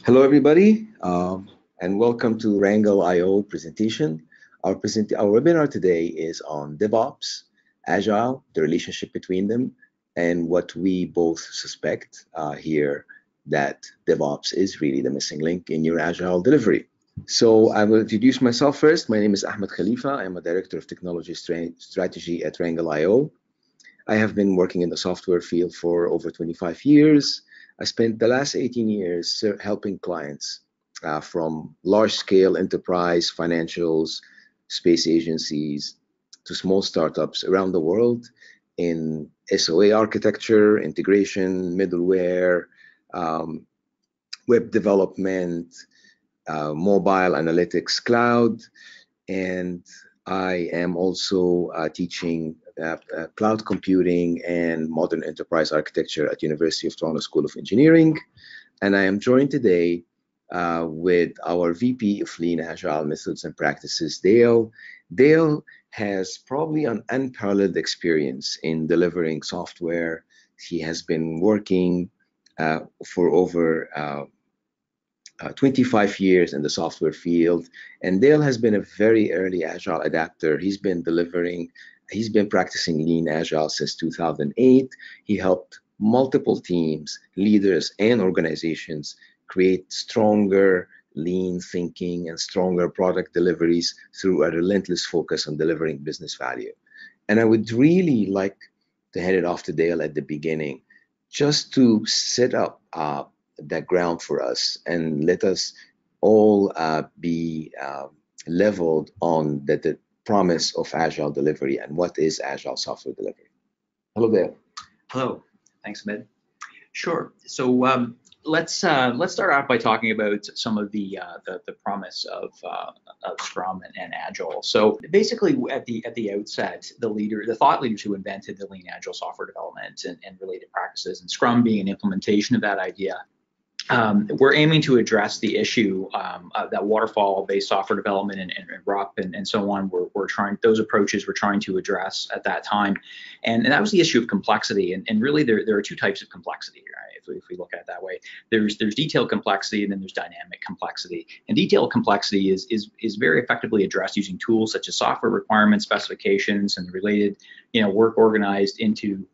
Hello, everybody, and welcome to Rangle.io presentation. Our webinar today is on DevOps, Agile, the relationship between them, and what we both suspect here that DevOps is really the missing link in your Agile delivery. So I will introduce myself first. My name is Ahmed Khalifa. I'm a Director of Technology Strategy at Rangle.io. I have been working in the software field for over 25 years. I spent the last 18 years helping clients from large-scale enterprise, financials, space agencies, to small startups around the world in SOA architecture, integration, middleware, web development, mobile analytics, cloud, and I am also teaching cloud computing and modern enterprise architecture at University of Toronto School of Engineering. And I am joined today with our VP of Lean Agile Methods and Practices, Dale. Dale has probably an unparalleled experience in delivering software. He has been working for over 25 years in the software field, and Dale has been a very early Agile adapter. He's been practicing Lean Agile since 2008. He helped multiple teams, leaders, and organizations create stronger lean thinking and stronger product deliveries through a relentless focus on delivering business value. And I would really like to hand it off to Dale at the beginning, just to set up that ground for us and let us all be leveled on the promise of Agile delivery and what is Agile software delivery. Hello there. Hello, thanks, Ahmed. Sure. So let's start off by talking about some of the promise of Scrum and Agile. So basically, at the outset, the thought leaders who invented the Lean Agile software development and related practices, and Scrum being an implementation of that idea, we're aiming to address the issue that waterfall-based software development and RUP and so on. Those approaches we're trying to address at that time, and that was the issue of complexity. And really, there are two types of complexity, right? If we look at it that way, there's detailed complexity, and then there's dynamic complexity. And detailed complexity is very effectively addressed using tools such as software requirements, specifications, and the related, work organized into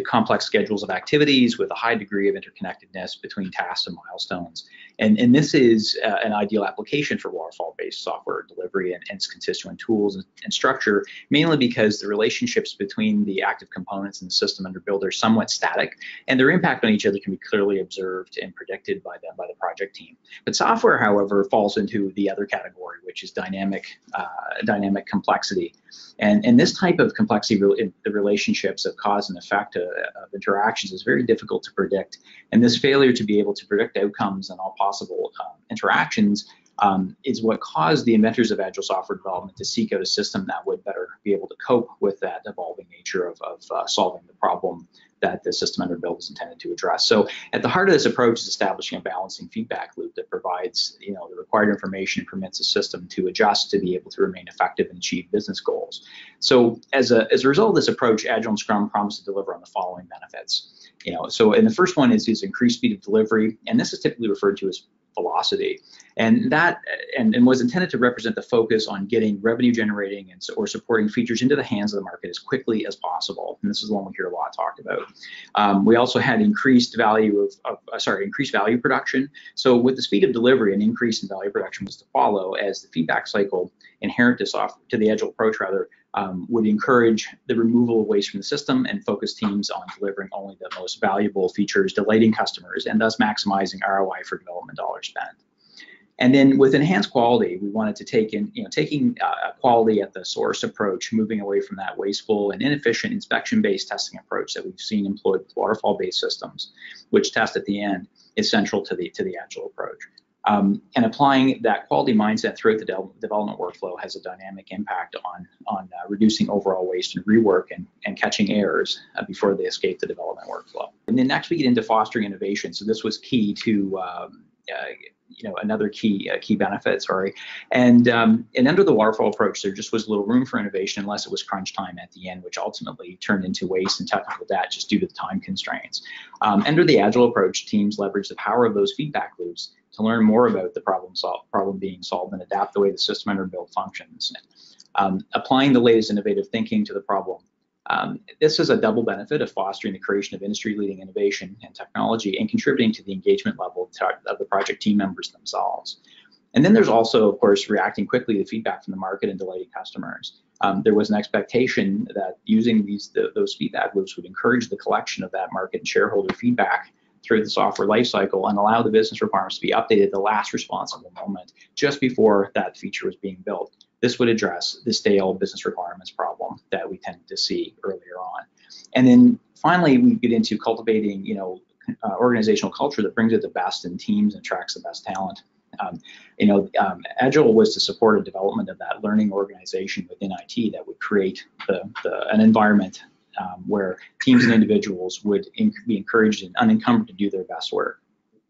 complex schedules of activities with a high degree of interconnectedness between tasks and milestones. And this is an ideal application for waterfall-based software delivery and its constituent tools and structure, mainly because the relationships between the active components in the system under build are somewhat static, and their impact on each other can be clearly observed and predicted by the project team. But software, however, falls into the other category, which is dynamic complexity. And this type of complexity, the relationships of cause and effect of interactions, is very difficult to predict. And this failure to be able to predict outcomes and all possible interactions is what caused the inventors of Agile software development to seek out a system that would better be able to cope with that evolving nature of solving the problem that the system under build is intended to address. So at the heart of this approach is establishing a balancing feedback loop that provides the required information and permits the system to adjust to be able to remain effective and achieve business goals. So as a result of this approach, Agile and Scrum promise to deliver on the following benefits. And the first one is increased speed of delivery, and this is typically referred to as velocity, and was intended to represent the focus on getting revenue generating or supporting features into the hands of the market as quickly as possible. And this is one we hear a lot talked about. We also had increased value production. So with the speed of delivery, an increase in value production was to follow, as the feedback cycle inherent to the Agile approach would encourage the removal of waste from the system and focus teams on delivering only the most valuable features, delighting customers, and thus maximizing ROI for development dollars spent. And then with enhanced quality, we wanted to taking quality at the source approach, moving away from that wasteful and inefficient inspection-based testing approach that we've seen employed with waterfall-based systems, which test at the end is central to the Agile approach. And applying that quality mindset throughout the development workflow has a dynamic impact on reducing overall waste and rework and catching errors before they escape the development workflow. And then next we get into fostering innovation. So this was key to another key benefit. Sorry, and under the waterfall approach, there just was little room for innovation unless it was crunch time at the end, which ultimately turned into waste and technical debt just due to the time constraints. Under the agile approach, teams leverage the power of those feedback loops to learn more about the problem being solved and adapt the way the system under build functions. Applying the latest innovative thinking to the problem. This is a double benefit of fostering the creation of industry-leading innovation and technology and contributing to the engagement level of the project team members themselves. And then there's also, of course, reacting quickly to feedback from the market and delighting customers. There was an expectation that using those feedback loops would encourage the collection of that market and shareholder feedback through the software lifecycle and allow the business requirements to be updated at the last responsible moment, just before that feature was being built. This would address the stale business requirements problem that we tended to see earlier on. And then finally, we get into cultivating, organizational culture that brings out the best in teams and attracts the best talent. Agile was to support a development of that learning organization within IT that would create an environment where teams and individuals would be encouraged and unencumbered to do their best work.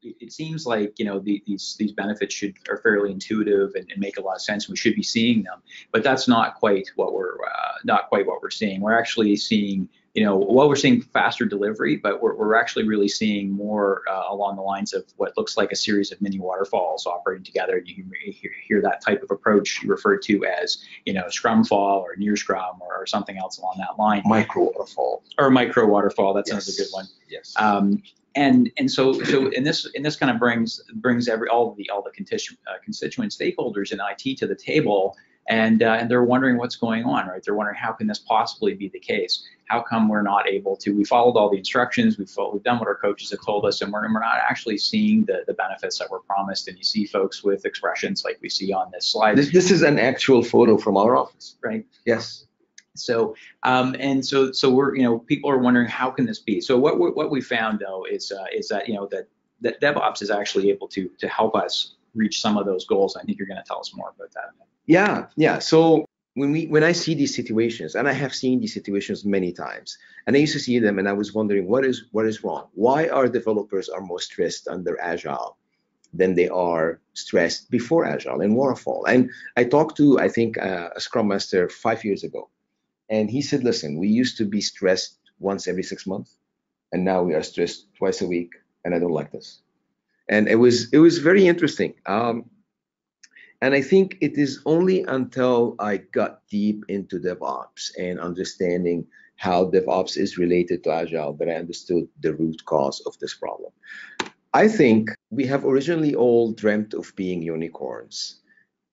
It seems like these benefits are fairly intuitive and make a lot of sense. We should be seeing them, but that's not quite what we're seeing. We're actually seeing we're seeing faster delivery, but we're actually really seeing more along the lines of what looks like a series of mini waterfalls operating together. You hear that type of approach referred to as Scrum Fall or Near Scrum or something else along that line. Micro waterfall. Or micro waterfall. That's Yes. another good one. Yes. And so this kind of brings all the constituent stakeholders in IT to the table, and they're wondering what's going on, right? They're wondering, how can this possibly be the case? How come we're not able to? We followed all the instructions, we've done what our coaches have told us, and we're not actually seeing the benefits that were promised. And you see folks with expressions like we see on this slide. This is an actual photo from our office. Right. Yes. So so we're people are wondering, how can this be? So what we found though is that that DevOps is actually able to help us reach some of those goals. I think you're going to tell us more about that. Yeah. So when I see these situations, and I have seen these situations many times, and I used to see them, and I was wondering what is wrong. Why are developers more stressed under Agile than they are stressed before Agile and Waterfall? And I talked to, I think, a Scrum Master 5 years ago. And he said, listen, we used to be stressed once every 6 months, and now we are stressed twice a week, and I don't like this. And it was very interesting. And I think it is only until I got deep into DevOps and understanding how DevOps is related to Agile that I understood the root cause of this problem. I think we have originally all dreamt of being unicorns.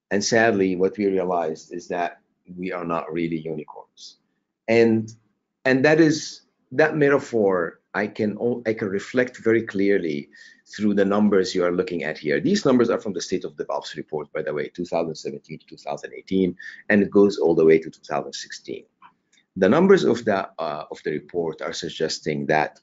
And sadly, what we realized is that we are not really unicorns. And that metaphor I can reflect very clearly through the numbers you are looking at here. These numbers are from the State of DevOps report, by the way, 2017 to 2018, and it goes all the way to 2016. The numbers of the report are suggesting that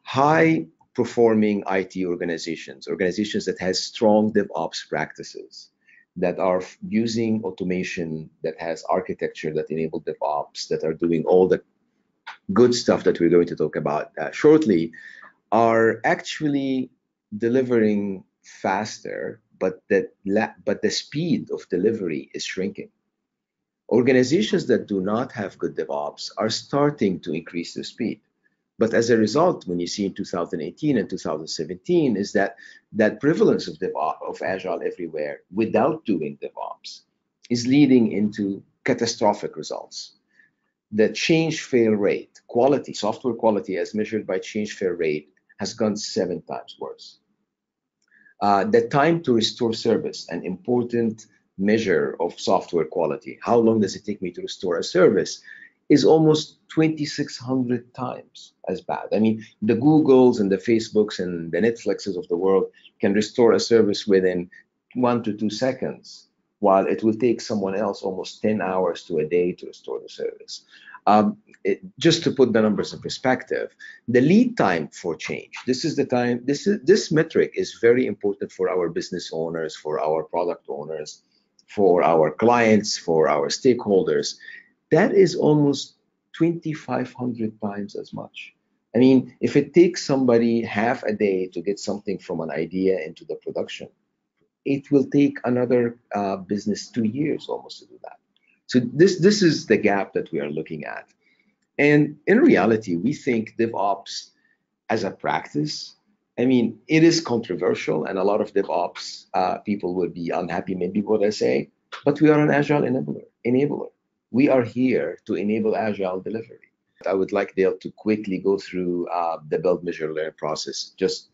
high-performing IT organizations that has strong DevOps practices, that are using automation, that has architecture that enable DevOps, that are doing all the good stuff that we're going to talk about shortly, are actually delivering faster, but the speed of delivery is shrinking. Organizations that do not have good DevOps are starting to increase their speed. But as a result, when you see in 2018 and 2017, is that prevalence of Agile everywhere without doing DevOps is leading into catastrophic results. The change fail rate, software quality as measured by change fail rate, has gone 7 times worse. The time to restore service, an important measure of software quality, how long does it take me to restore a service, is almost 2,600 times as bad. I mean, the Googles and the Facebooks and the Netflixes of the world can restore a service within 1 to 2 seconds, while it will take someone else almost 10 hours to a day to restore the service. Just to put the numbers in perspective, the lead time for change, this metric is very important for our business owners, for our product owners, for our clients, for our stakeholders. That is almost 2,500 times as much. I mean, if it takes somebody half a day to get something from an idea into the production, it will take another business 2 years almost to do that. So this is the gap that we are looking at. And in reality, we think DevOps as a practice, I mean, it is controversial, and a lot of DevOps people would be unhappy maybe what I say, but we are an Agile enabler. We are here to enable Agile delivery. I would like Dale to quickly go through the build, measure, learn process, just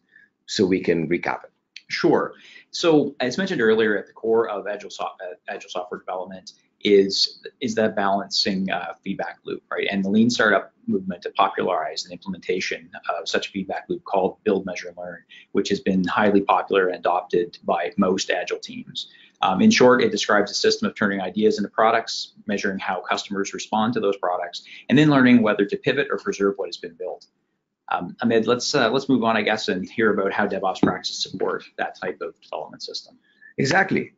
so we can recap it. Sure. So as mentioned earlier, at the core of Agile software development is that balancing feedback loop, right? And the lean startup movement to popularize an implementation of such a feedback loop called build, measure, and learn, which has been highly popular and adopted by most Agile teams. In short, it describes a system of turning ideas into products, measuring how customers respond to those products, and then learning whether to pivot or preserve what has been built. Ahmed, let's move on, I guess, and hear about how DevOps practices support that type of development system. Exactly.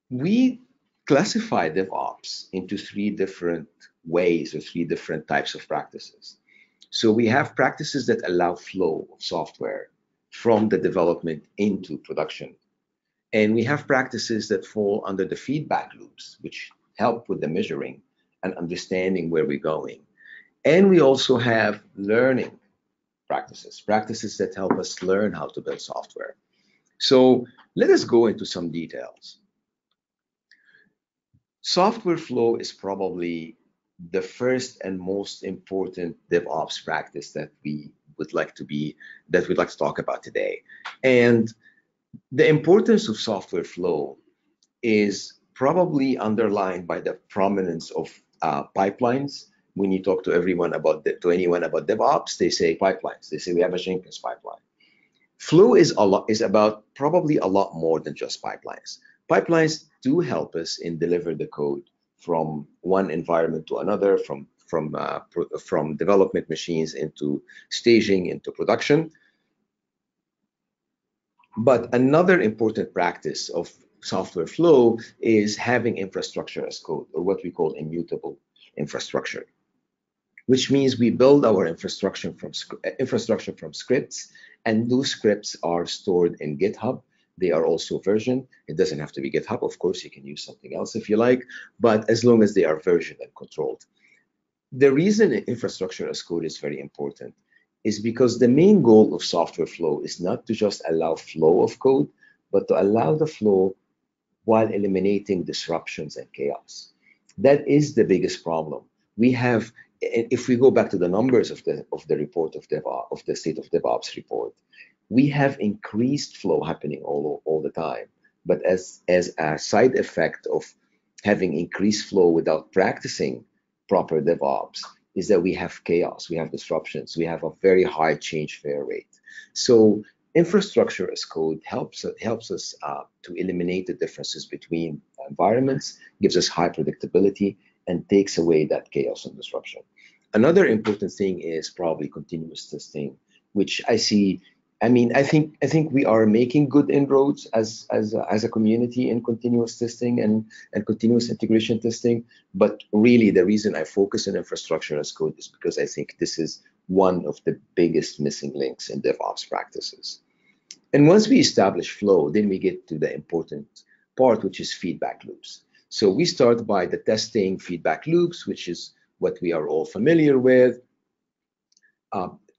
We classify DevOps into three different ways or three different types of practices. So we have practices that allow flow of software from the development into production. And we have practices that fall under the feedback loops, which help with the measuring and understanding where we're going. And we also have learning practices that help us learn how to build software. So let us go into some details. Software flow is probably the first and most important DevOps practice that we'd like to talk about today. And the importance of software flow is probably underlined by the prominence of pipelines. When you talk to anyone about DevOps, they say pipelines. They say we have a Jenkins pipeline. Flow is about probably a lot more than just pipelines. Pipelines do help us in deliver the code from one environment to another, from development machines into staging into production. But another important practice of software flow is having infrastructure as code, or what we call immutable infrastructure, which means we build our infrastructure from scripts, and those scripts are stored in GitHub. They are also versioned. It doesn't have to be GitHub, of course, you can use something else if you like, but as long as they are versioned and controlled. The reason infrastructure as code is very important is because the main goal of software flow is not to just allow flow of code, but to allow the flow while eliminating disruptions and chaos. That is the biggest problem. We have, if we go back to the numbers of the report of DevOps, of the State of DevOps report, we have increased flow happening all the time. But as a side effect of having increased flow without practicing proper DevOps is that we have chaos, we have disruptions, we have a very high change failure rate. So infrastructure as code helps us to eliminate the differences between environments, gives us high predictability, and takes away that chaos and disruption. Another important thing is probably continuous testing, which I think we are making good inroads as a community in continuous testing and continuous integration testing. But really, the reason I focus on infrastructure as code is because I think this is one of the biggest missing links in DevOps practices. And once we establish flow, then we get to the important part, which is feedback loops. So we start by the testing feedback loops, which is what we are all familiar with.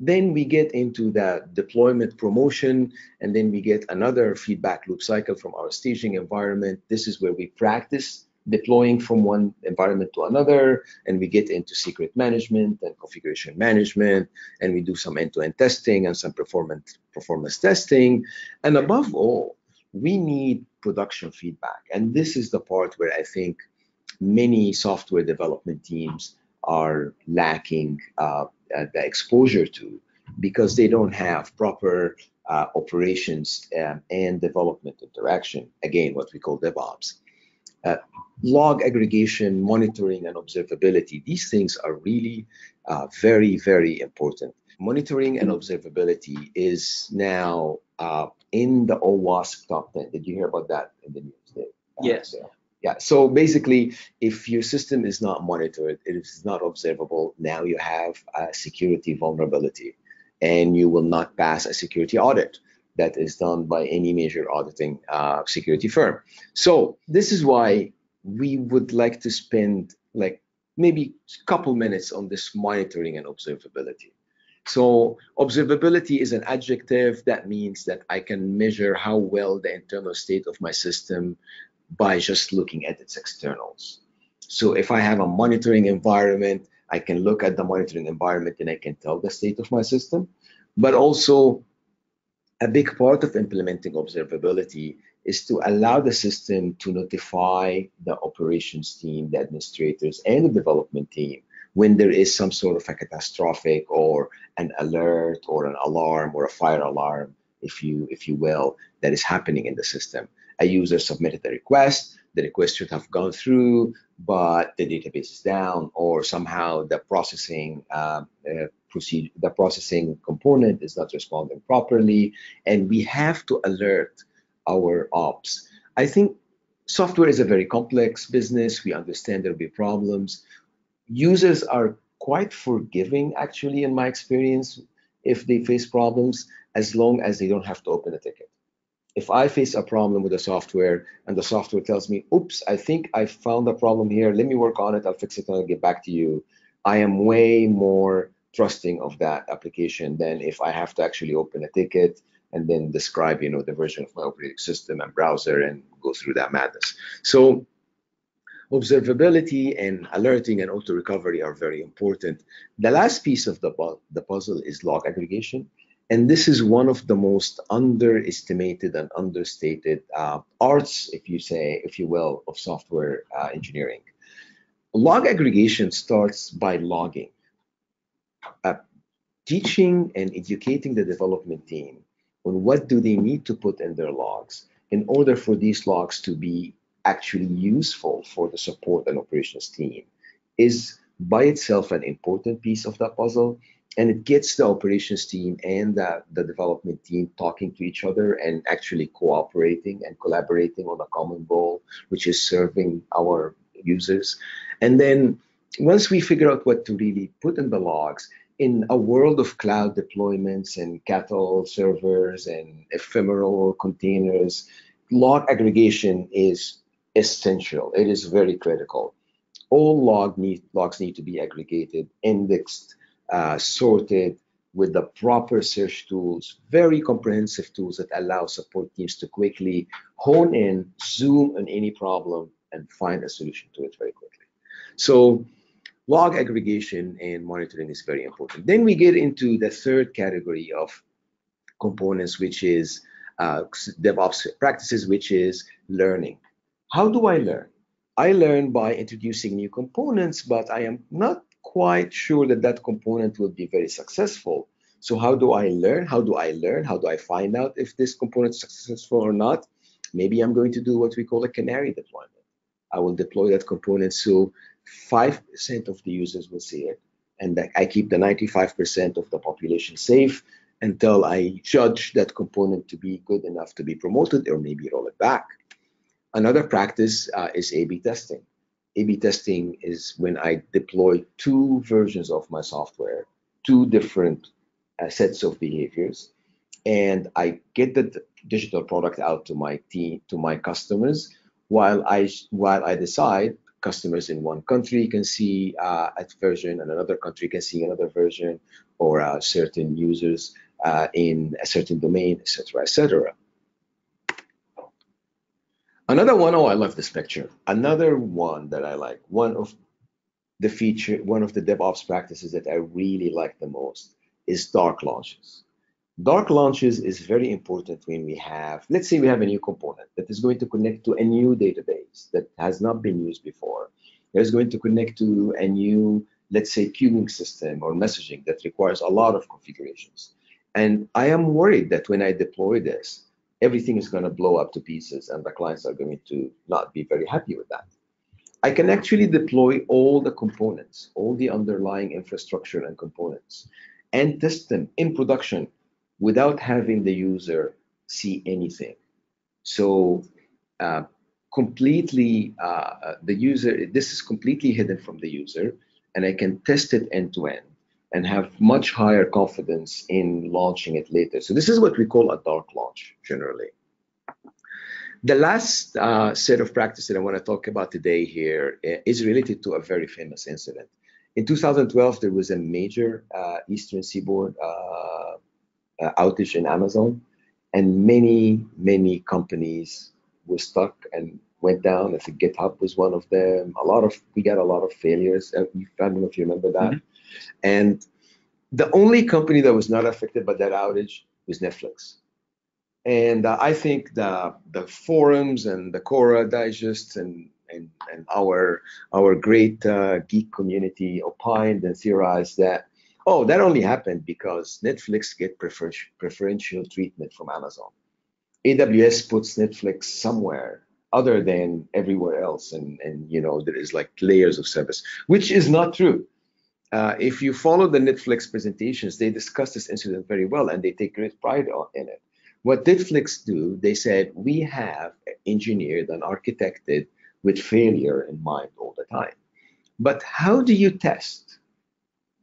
Then we get into the deployment promotion, and then we get another feedback loop cycle from our staging environment. This is where we practice deploying from one environment to another, and we get into secret management and configuration management, and we do some end-to-end testing and some performance testing. And above all, we need production feedback. And this is the part where I think many software development teams are lacking the exposure to, because they don't have proper operations and development interaction, again, what we call DevOps. Log aggregation, monitoring, and observability, these things are really very, very important. Monitoring and observability is now in the OWASP top 10. Did you hear about that in the news today? Yes. Yeah, so basically, if your system is not monitored, it is not observable, now you have a security vulnerability, and you will not pass a security audit that is done by any major auditing security firm. So this is why we would like to spend like maybe a couple minutes on this monitoring and observability. So observability is an adjective that means that I can measure how well the internal state of my system by just looking at its externals. So if I have a monitoring environment, I can look at the monitoring environment and I can tell the state of my system. But also, a big part of implementing observability is to allow the system to notify the operations team, the administrators, and the development team when there is some sort of a catastrophic or an alert or an alarm or a fire alarm, if you will, that is happening in the system. A user submitted a request, the request should have gone through, but the database is down, or somehow the processing component is not responding properly, and we have to alert our ops. I think software is a very complex business. We understand there'll be problems. Users are quite forgiving, actually, in my experience, if they face problems, as long as they don't have to open a ticket. If I face a problem with the software and the software tells me, oops, I think I found a problem here, let me work on it, I'll fix it and I'll get back to you, I am way more trusting of that application than if I have to actually open a ticket and then describe, the version of my operating system and browser and go through that madness. So observability and alerting and auto recovery are very important. The last piece of the puzzle is log aggregation. And this is one of the most underestimated and understated arts, if you will, of software engineering. Log aggregation starts by logging, uh, teaching and educating the development team on what do they need to put in their logs in order for these logs to be actually useful for the support and operations team is by itself an important piece of that puzzle, and it gets the operations team and the development team talking to each other and actually cooperating and collaborating on a common goal, which is serving our users. And then once we figure out what to really put in the logs, in a world of cloud deployments and cattle servers and ephemeral containers, log aggregation is essential. It is very critical. All logs need to be aggregated, indexed, sorted with the proper search tools, very comprehensive tools that allow support teams to quickly hone in, zoom on any problem, and find a solution to it very quickly. So log aggregation and monitoring is very important. Then we get into the third category of components, which is DevOps practices, which is learning. How do I learn? I learn by introducing new components, but I am not quite sure that that component will be very successful. So how do I learn? How do I learn? How do I find out if this component is successful or not? Maybe I'm going to do what we call a canary deployment. I will deploy that component so 5% of the users will see it, and that I keep the 95% of the population safe until I judge that component to be good enough to be promoted or maybe roll it back. Another practice is A/B testing. A/B testing is when I deploy two versions of my software, two different sets of behaviors, and I get the digital product out to my team, to my customers, while I decide customers in one country can see a version and another country can see another version, or certain users in a certain domain, etc., etc. Another one, oh, I love this picture. Another one that I like, one of the DevOps practices that I really like the most is dark launches. Dark launches is very important when we have, let's say we have a new component that is going to connect to a new database that has not been used before. It is going to connect to a new, let's say, queuing system or messaging that requires a lot of configurations. And I am worried that when I deploy this, everything is going to blow up to pieces and the clients are going to not be very happy with that. I can actually deploy all the components, all the underlying infrastructure and components, and test them in production without having the user see anything. So completely the user. This is completely hidden from the user, and I can test it end to end and have much higher confidence in launching it later. So this is what we call a dark launch generally. The last set of practice that I want to talk about today here is related to a very famous incident. In 2012, there was a major Eastern Seaboard outage in Amazon, and many companies were stuck and went down. I think GitHub was one of them. We got a lot of failures. I don't know if you remember that. Mm-hmm. And the only company that was not affected by that outage was Netflix. And I think the forums and the Quora digests and our great geek community opined and theorized that, oh, that only happened because Netflix get preferential treatment from Amazon. AWS puts Netflix somewhere other than everywhere else, and there is like layers of service, which is not true. If you follow the Netflix presentations, they discuss this incident very well, and they take great pride in it. What Netflix do, they said, we have engineered and architected with failure in mind all the time. But how do you test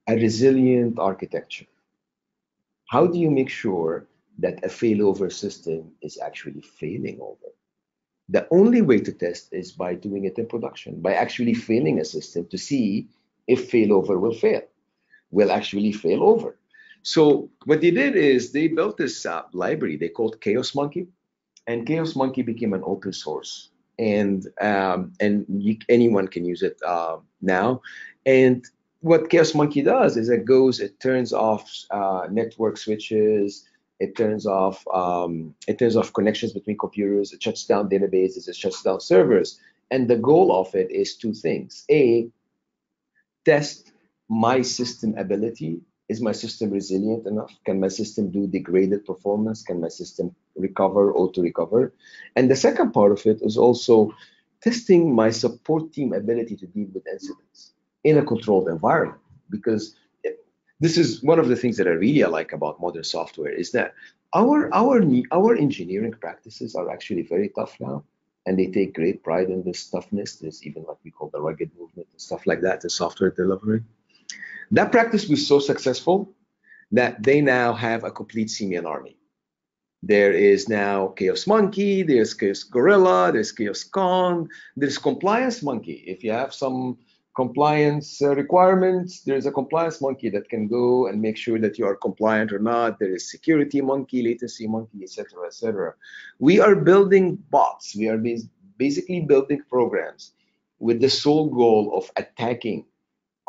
a resilient architecture? How do you make sure that a failover system is actually failing over? The only way to test is by doing it in production, by actually failing a system to see if failover will actually fail over. So what they did is they built this library they called Chaos Monkey, and Chaos Monkey became an open source, and anyone can use it now. And what Chaos Monkey does is it turns off network switches, it turns off connections between computers, it shuts down databases, it shuts down servers, and the goal of it is two things: A, test my system ability. Is my system resilient enough? Can my system do degraded performance? Can my system recover, auto-recover? And the second part of it is also testing my support team ability to deal with incidents in a controlled environment. Because this is one of the things that I really like about modern software, is that our engineering practices are actually very tough now, and they take great pride in this toughness. There's even what we call the rugged movement and stuff like that in software delivery. That practice was so successful that they now have a complete simian army. There is now Chaos Monkey, there's Chaos Gorilla, there's Chaos Kong, there's Compliance Monkey. If you have some compliance requirements, there's a Compliance Monkey that can go and make sure that you are compliant or not. There is Security Monkey, Latency Monkey, etc., etc. We are building bots. We are basically building programs with the sole goal of attacking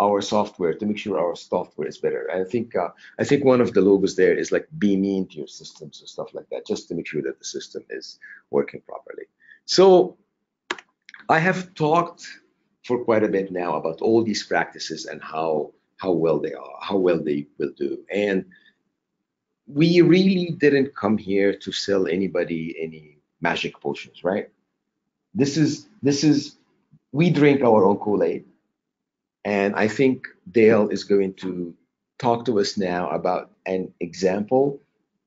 our software to make sure our software is better. And I think one of the logos there is like be mean to your systems and stuff like that, just to make sure that the system is working properly. So I have talked for quite a bit now about all these practices and how well they are, how well they will do. And we really didn't come here to sell anybody any magic potions, right? This is we drink our own Kool-Aid. And I think Dale is going to talk to us now about an example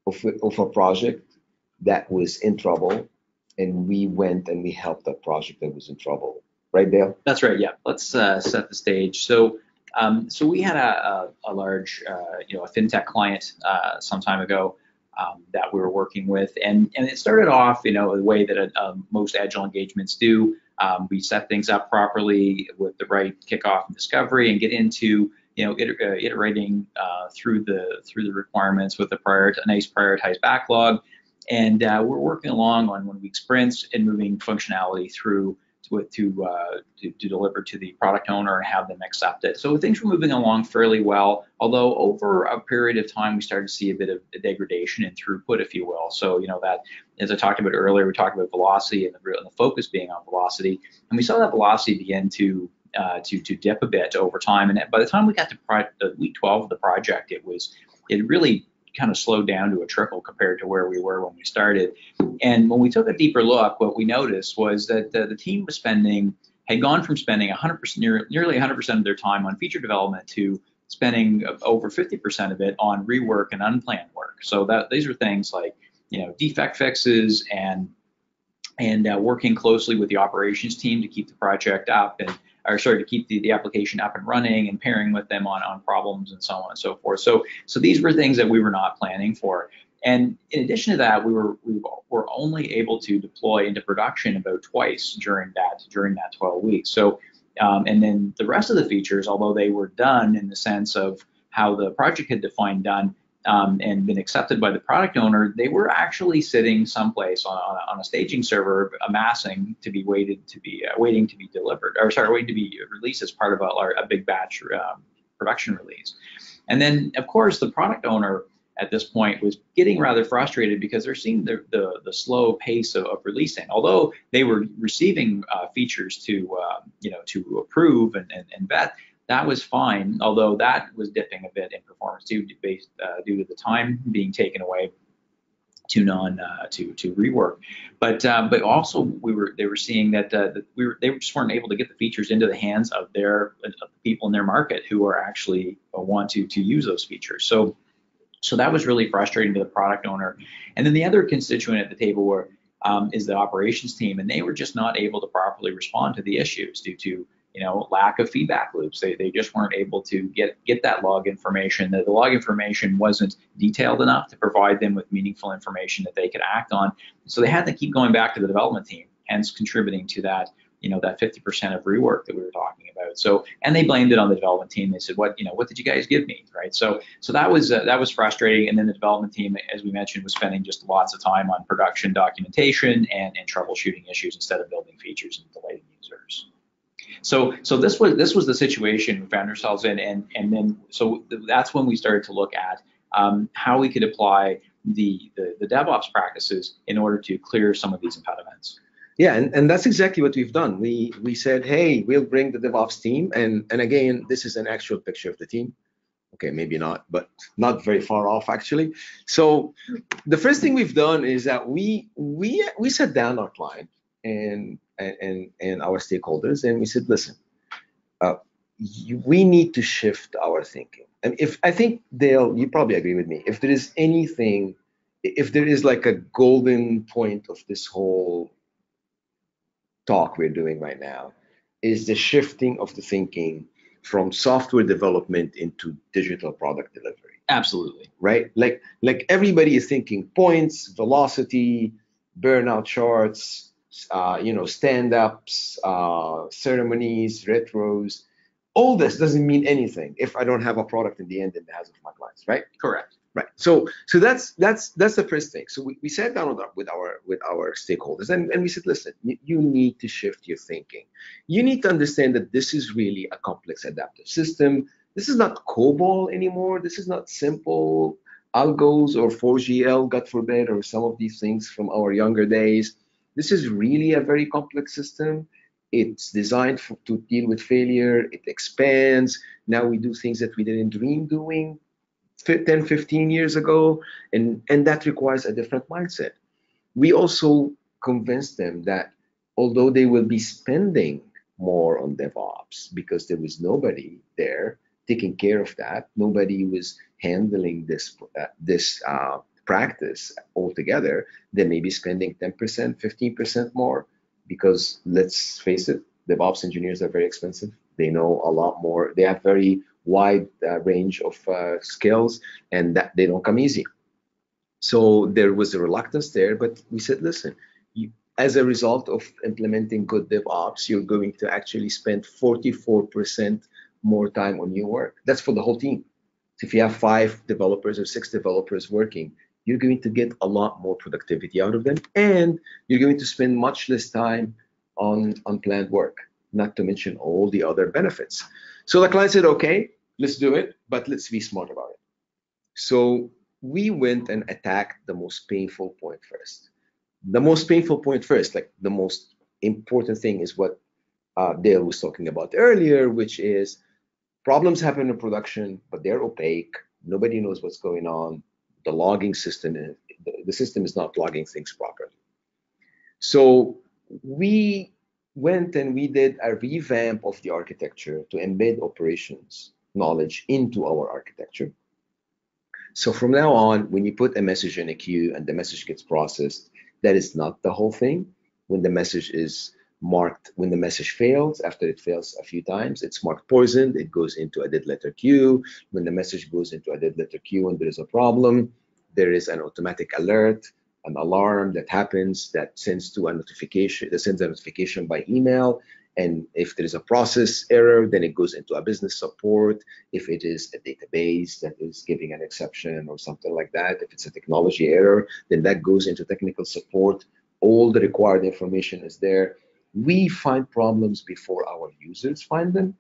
of a project that was in trouble, and we went and we helped that project that was in trouble. Right, Dale? That's right. Yeah. Let's set the stage. So we had a large, a fintech client some time ago that we were working with, and it started off, the way that most agile engagements do. We set things up properly with the right kickoff and discovery, and get into iterating through the requirements with a nice prioritized backlog, and we're working along on 1 week sprints and moving functionality through to deliver to the product owner and have them accept it. So things were moving along fairly well, although over a period of time we started to see a bit of a degradation in throughput, if you will. So that, as I talked about earlier, we talked about velocity and the focus being on velocity, and we saw that velocity begin to dip a bit over time. And by the time we got to week 12 of the project, it really kind of slowed down to a trickle compared to where we were when we started. And when we took a deeper look, what we noticed was that the team had gone from spending 100%, nearly 100% of their time on feature development to spending over 50% of it on rework and unplanned work. So these are things like defect fixes and and working closely with the operations team to keep the project up to keep the application up and running and pairing with them on problems and so on and so forth. So these were things that we were not planning for. And in addition to that, we were only able to deploy into production about twice during that 12 weeks. So and then the rest of the features, although they were done in the sense of how the project had defined done, and been accepted by the product owner, they were actually sitting someplace on a staging server, amassing to be waiting to be delivered, or sorry, waiting to be released as part of a big batch production release. And then, of course, the product owner at this point was getting rather frustrated because they're seeing the slow pace of releasing. Although they were receiving features to approve and vet, that was fine, although that was dipping a bit in performance due to the time being taken away to rework. But also they were seeing that they just weren't able to get the features into the hands of the people in their market who are actually want to use those features. So that was really frustrating to the product owner. And then the other constituent at the table is the operations team, and they were just not able to properly respond to the issues due to lack of feedback loops. They just weren't able to get that log information. The log information wasn't detailed enough to provide them with meaningful information that they could act on. So they had to keep going back to the development team, hence contributing to that that 50% of rework that we were talking about. So, and they blamed it on the development team. They said, what did you guys give me, right? So that was frustrating. And then the development team, as we mentioned, was spending just lots of time on production documentation and troubleshooting issues instead of building features and delighting users. So this was the situation we found ourselves in, and then that's when we started to look at how we could apply the DevOps practices in order to clear some of these impediments. Yeah, and that's exactly what we've done. We said, hey, we'll bring the DevOps team, and again, this is an actual picture of the team. Okay, maybe not, but not very far off actually. So the first thing we've done is that we sat down our client and our stakeholders, and we said, listen, we need to shift our thinking. And I think Dale, you probably agree with me. If there is anything, if there is like a golden point of this whole talk we're doing right now, is the shifting of the thinking from software development into digital product delivery. Absolutely. Right? Like everybody is thinking points, velocity, burnout charts, stand-ups, ceremonies, retros. All this doesn't mean anything if I don't have a product in the end in the hands of my clients, right? Correct. Right. So that's the first thing. So we sat down with our stakeholders and we said, listen, you need to shift your thinking. You need to understand that this is really a complex adaptive system. This is not COBOL anymore. This is not simple algos or 4GL, God forbid, or some of these things from our younger days. This is really a very complex system. It's designed to deal with failure. It expands. Now we do things that we didn't dream doing 10, 15 years ago, and that requires a different mindset. We also convinced them that although they will be spending more on DevOps because there was nobody there taking care of that, nobody was handling this practice altogether, they may be spending 10%, 15% more because let's face it, DevOps engineers are very expensive. They know a lot more. They have very wide range of skills, and that they don't come easy. So there was a reluctance there, but we said, listen, as a result of implementing good DevOps, you're going to actually spend 44% more time on your work. That's for the whole team. So if you have 5 developers or 6 developers working, you're going to get a lot more productivity out of them, and you're going to spend much less time on unplanned work, not to mention all the other benefits. So the client said, okay, let's do it, but let's be smart about it. So we went and attacked the most painful point first. The most painful point first, like the most important thing is what Dale was talking about earlier, which is problems happen in production, but they're opaque. Nobody knows what's going on. The logging system, the system is not logging things properly. So we went and we did a revamp of the architecture to embed operations knowledge into our architecture. So from now on, when you put a message in a queue and the message gets processed, that is not the whole thing. When the message is marked, when the message fails, after it fails a few times, it's marked poisoned, it goes into a dead letter queue. When the message goes into a dead letter queue and there is a problem, there is an automatic alert, an alarm that happens that sends a notification by email. And if there is a process error, then it goes into a business support. If it is a database that is giving an exception or something like that, if it's a technology error, then that goes into technical support. All the required information is there. We find problems before our users find them,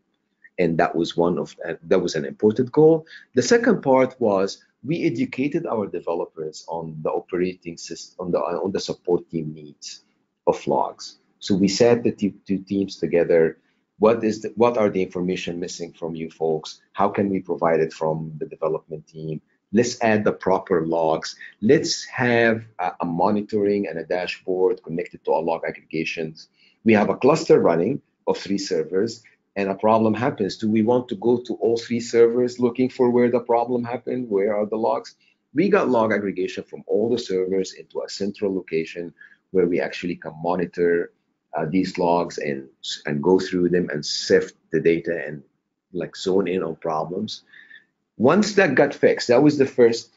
and that was an important goal. The second part was we educated our developers on the operating system, on the support team needs of logs. So we set the two teams together. What are the information missing from you folks? How can we provide it from the development team? Let's add the proper logs. Let's have a monitoring and a dashboard connected to our log aggregations. We have a cluster running of 3 servers, and a problem happens. Do we want to go to all 3 servers looking for where the problem happened? Where are the logs? We got log aggregation from all the servers into a central location where we actually can monitor these logs and go through them and sift the data and like zone in on problems. Once that got fixed, that was the first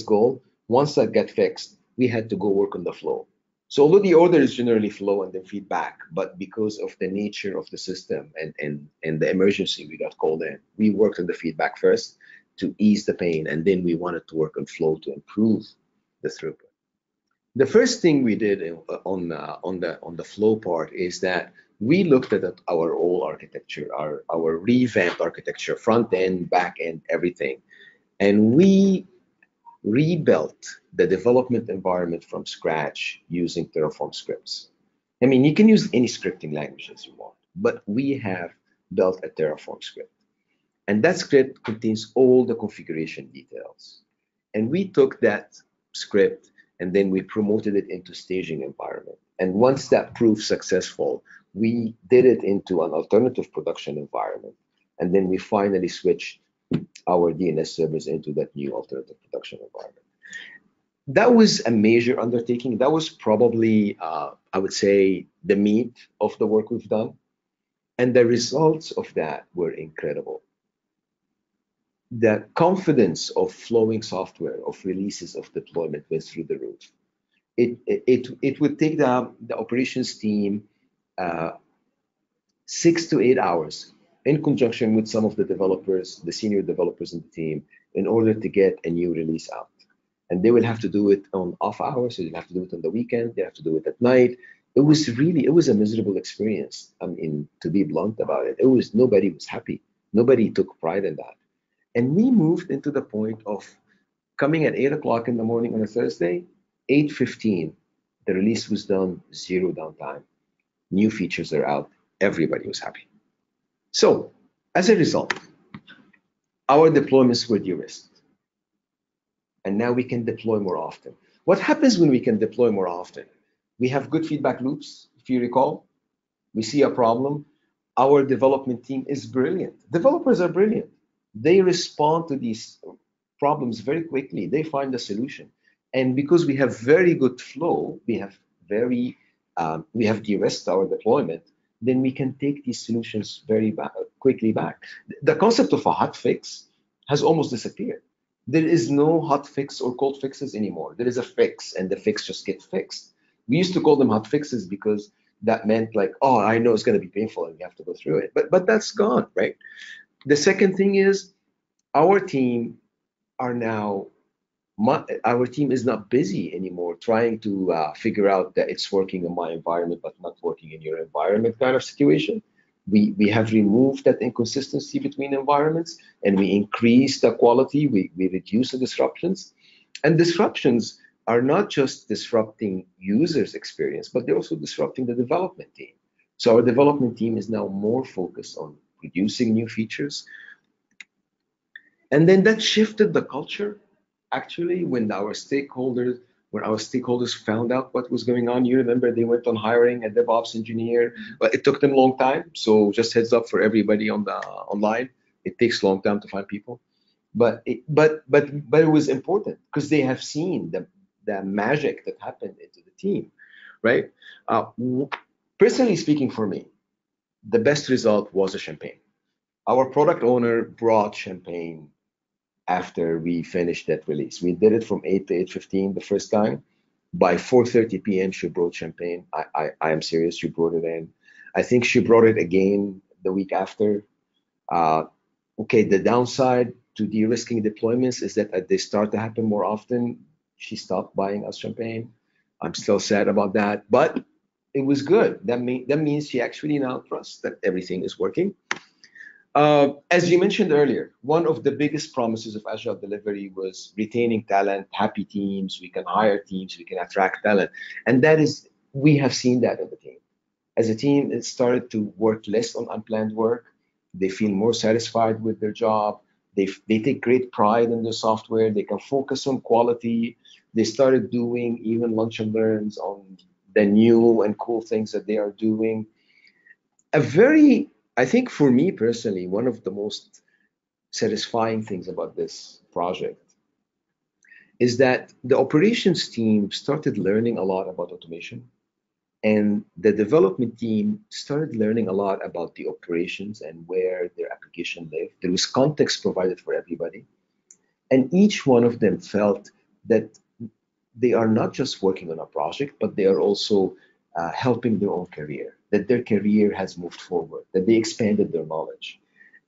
goal. Once that got fixed, we had to go work on the flow. So although the order is generally flow and then feedback, but because of the nature of the system and the emergency we got called in, we worked on the feedback first to ease the pain, and then we wanted to work on flow to improve the throughput. The first thing we did on the flow part is that we looked at our old architecture, our revamped architecture, front end, back end, everything, and we rebuilt the development environment from scratch using Terraform scripts. I mean, you can use any scripting languages you want, but we have built a Terraform script. And that script contains all the configuration details. And we took that script and then we promoted it into staging environment. And once that proved successful, we did it into an alternative production environment. And then we finally switched our DNS servers into that new alternative production environment. That was a major undertaking. That was probably, I would say, the meat of the work we've done. And the results of that were incredible. The confidence of flowing software, of releases, of deployment went through the roof. It would take the operations team 6 to 8 hours in conjunction with some of the developers, the senior developers in the team, in order to get a new release out. And they will have to do it on off hours, so they'll have to do it on the weekend, they have to do it at night. It was a miserable experience. I mean, to be blunt about it, nobody was happy. Nobody took pride in that. And we moved into the point of coming at 8 o'clock in the morning on a Thursday, 8:15, the release was done, 0 downtime. New features are out. Everybody was happy. So, as a result, our deployments were de-risked. And now we can deploy more often. What happens when we can deploy more often? We have good feedback loops, if you recall. We see a problem. Our development team is brilliant. Developers are brilliant. They respond to these problems very quickly. They find a solution. And because we have very good flow, we have de-risked our deployment, then we can take these solutions very quickly back. The concept of a hot fix has almost disappeared. There is no hot fix or cold fixes anymore. There is a fix, and the fix just gets fixed. We used to call them hot fixes because that meant like, oh, I know it's going to be painful and we have to go through it. But that's gone, right? The second thing is our team is not busy anymore trying to figure out that it's working in my environment but not working in your environment kind of situation. We have removed that inconsistency between environments, and we increase the quality, we reduce the disruptions. And disruptions are not just disrupting users' experience, but they're also disrupting the development team. So our development team is now more focused on producing new features. And then that shifted the culture, actually, when our stakeholders found out what was going on. You remember they went on hiring a DevOps engineer, but it took them a long time. So just heads up for everybody online. It takes a long time to find people. But it was important because they have seen the magic that happened into the team. right? Personally speaking, for me, the best result was a champagne. Our product owner brought champagne after we finished that release. We did it from 8 to 8:15 the first time. By 4:30 p.m., she brought champagne. I am serious. She brought it in. I think she brought it again the week after. Okay, the downside to de-risking deployments is that as they start to happen more often, she stopped buying us champagne. I'm still sad about that, but it was good. That means she actually now trusts that everything is working. As you mentioned earlier, one of the biggest promises of Agile delivery was retaining talent, happy teams. We can hire teams, we can attract talent, and we have seen that in the team. As a team, it started to work less on unplanned work. They feel more satisfied with their job. They take great pride in their software. They can focus on quality. They started doing even lunch and learns on the new and cool things that they are doing. I think for me personally, one of the most satisfying things about this project is that the operations team started learning a lot about automation, and the development team started learning a lot about the operations and where their application lived. There was context provided for everybody. And each one of them felt that they are not just working on a project, but they are also helping their own career, that their career has moved forward, that they expanded their knowledge.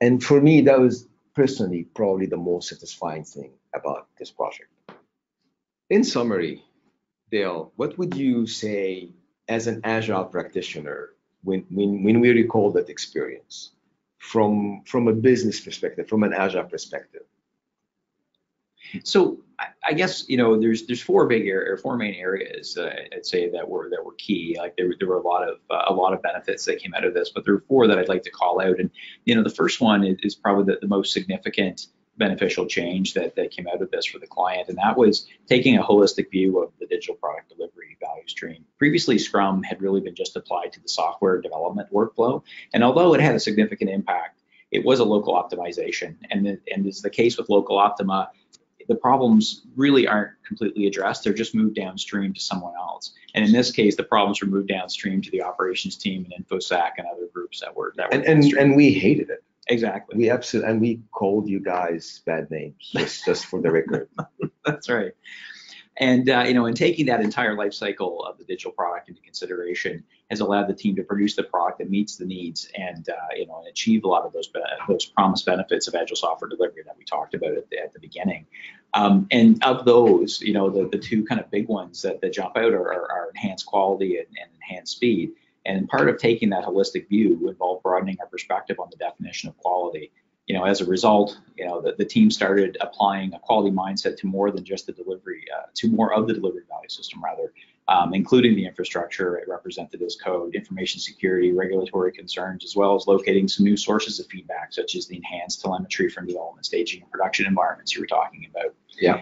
And for me, that was personally probably the most satisfying thing about this project. In summary, Dale, what would you say as an Agile practitioner when we recall that experience from a business perspective, from an Agile perspective? So I guess there's four main areas I'd say that were key. Like there were a lot of benefits that came out of this, but there are four that I'd like to call out. And the first one is probably the most significant beneficial change that came out of this for the client, and that was taking a holistic view of the digital product delivery value stream. Previously, Scrum had really been just applied to the software development workflow, and although it had a significant impact, it was a local optimization. And it's the case with local optima. The problems really aren't completely addressed. They're just moved downstream to someone else. And in this case, the problems were moved downstream to the operations team and InfoSec and other groups that were and we hated it. Exactly. We called you guys bad names, just for the record. That's right. And in taking that entire life cycle of the digital product into consideration has allowed the team to produce the product that meets the needs and achieve a lot of those promised benefits of Agile software delivery that we talked about at the beginning. And of those, the two kind of big ones that jump out are enhanced quality and enhanced speed. And part of taking that holistic view involved broadening our perspective on the definition of quality. As a result, the team started applying a quality mindset to more than just the delivery, to more of the delivery value system, rather, including the infrastructure it represented as code, information security, regulatory concerns, as well as locating some new sources of feedback, such as the enhanced telemetry from development staging and production environments you were talking about. Yeah.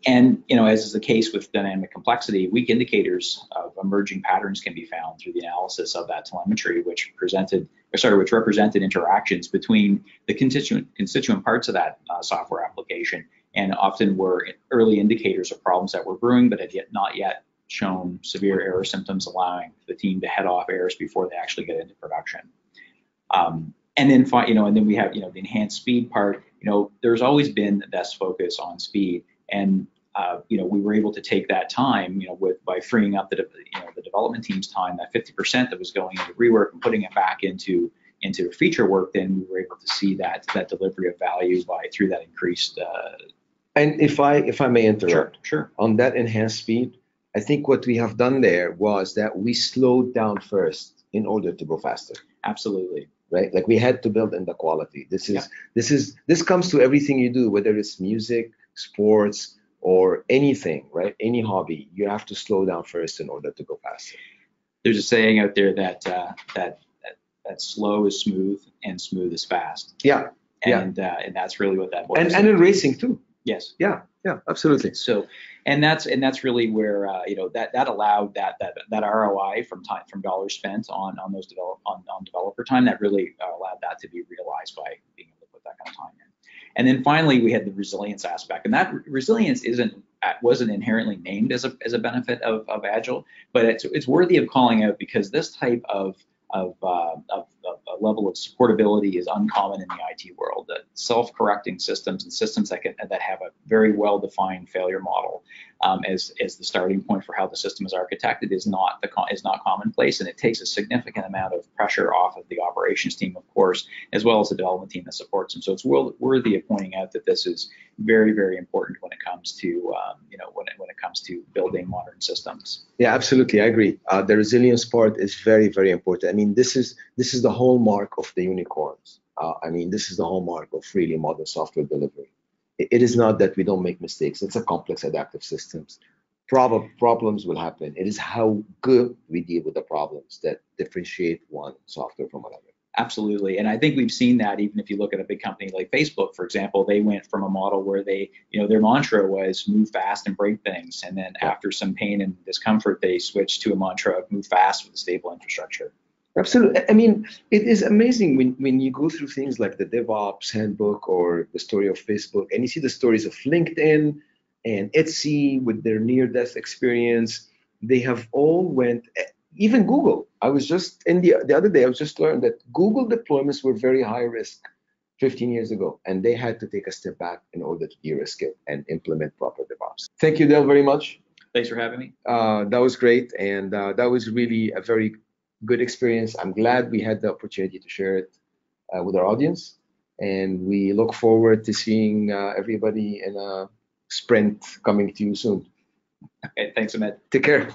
And as is the case with dynamic complexity, weak indicators of emerging patterns can be found through the analysis of that telemetry, which represented interactions between the constituent parts of that software application, and often were early indicators of problems that were brewing, but had not yet shown severe error symptoms, allowing the team to head off errors before they actually get into production. And then we have the enhanced speed part. There's always been this focus on speed. And we were able to take that time, by freeing up the development team's time, that 50% that was going into rework and putting it back into feature work. Then we were able to see that delivery of value through that increased. And if I may interrupt, sure. On that enhanced speed, I think what we have done there was that we slowed down first in order to go faster. Absolutely. Right? Like we had to build in the quality. This comes to everything you do, whether it's music, sports, or anything, right? Any hobby, you have to slow down first in order to go faster. There's a saying out there that slow is smooth and smooth is fast. Yeah. And that's really what that was. And in racing too. Yes. Yeah, absolutely. So, and that's really where that allowed that ROI from dollars spent on developer time, that really allowed that to be realized by being able to put that kind of time in. And then finally, we had the resilience aspect, and that resilience isn't wasn't inherently named as a benefit of Agile, but it's worthy of calling out because this type of a level of supportability is uncommon in the IT world. That self-correcting systems and systems that have a very well-defined failure model as the starting point for how the system is architected is not commonplace, and it takes a significant amount of pressure off of the operations team, of course, as well as the development team that supports them. So it's worthy of pointing out that this is very, very important when it comes to when it comes to building modern systems. Yeah, absolutely, I agree. The resilience part is very, very important. I mean, this is the hallmark of the unicorns. I mean, this is the hallmark of really modern software delivery. It is not that we don't make mistakes. It's a complex adaptive systems. Problems will happen. It is how good we deal with the problems that differentiate one software from another. Absolutely. And I think we've seen that even if you look at a big company like Facebook, for example, they went from a model where their mantra was move fast and break things. And then after some pain and discomfort, they switched to a mantra of move fast with a stable infrastructure. Absolutely. I mean, it is amazing when you go through things like the DevOps handbook or the story of Facebook, and you see the stories of LinkedIn and Etsy with their near-death experience. They have all went, even Google. I was just the other day, I was just learned that Google deployments were very high risk 15 years ago, and they had to take a step back in order to de-risk it and implement proper DevOps. Thank you, Del, very much. Thanks for having me. That was great, and that was really a very good experience. I'm glad we had the opportunity to share it with our audience, and we look forward to seeing everybody in a sprint coming to you soon. Okay, thanks, Ahmed. Take care.